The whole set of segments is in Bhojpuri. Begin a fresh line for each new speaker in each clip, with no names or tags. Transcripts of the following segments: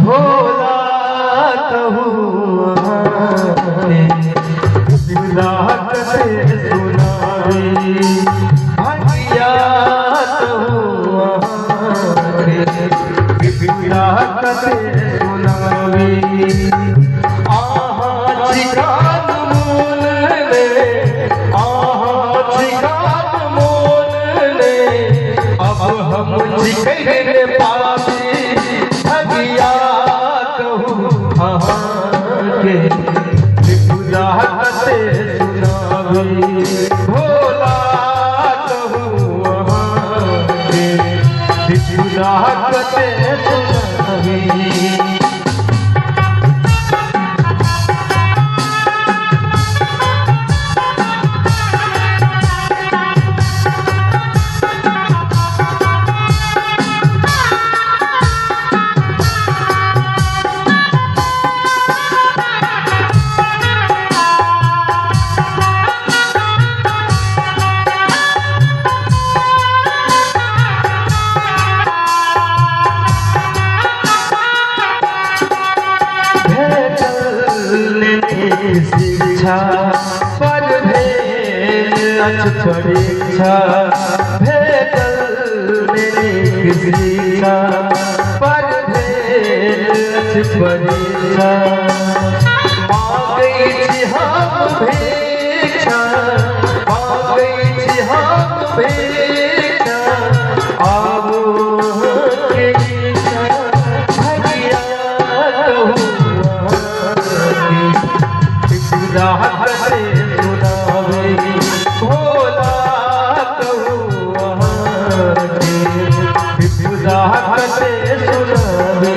भोला कहूँ बिलाहट से सुनावे भैया कहूँ बिलाहट से सुनावे चिकान मोल ले चिकान मोल ले अब हम चिकरे पापी भगिया कहूँ के बिलाहट से सुनावे भोला कहूँ के बिलाहट से सुनावे। शिक्षा पर परीक्षा भेटल शिक्षा पर परीक्षा मांगै छी हम भिक्षा मांगै छी हम भिक्षा आबो के भगिया कहूँ बिलाहट से सुनावे भोला कहूँ बिलाहट से सुनावे।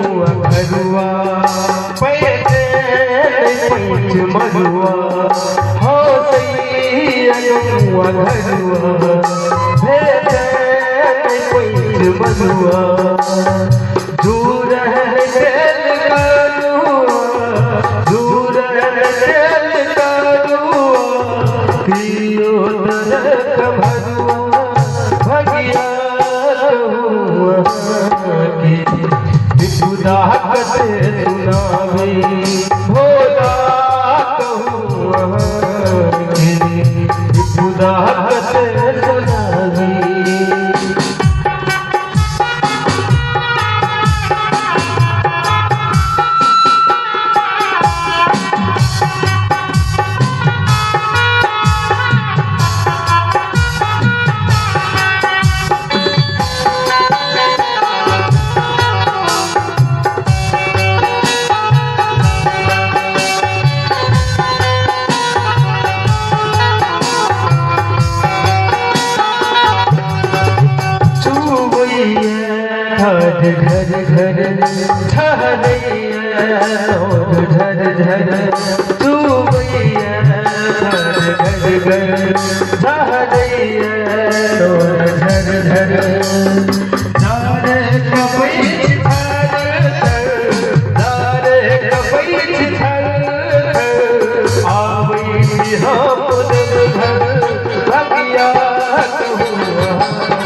घरुआ पैसे पंच मरुआ हो सैया घरुआ भेजे पंच मरुआ दूर खेल करुआ दूर खेल करुआ पियो तरक भरुआ भगिया बिलाहट से सुनावे भोला कहूँ बिलाहट से सुनावे। घर घर ठहरैया झर झर तू भैया घर घर ठहरैया झर झर नारे कपैछ नारे कपैछ आबै हम घर भगिया कहूँ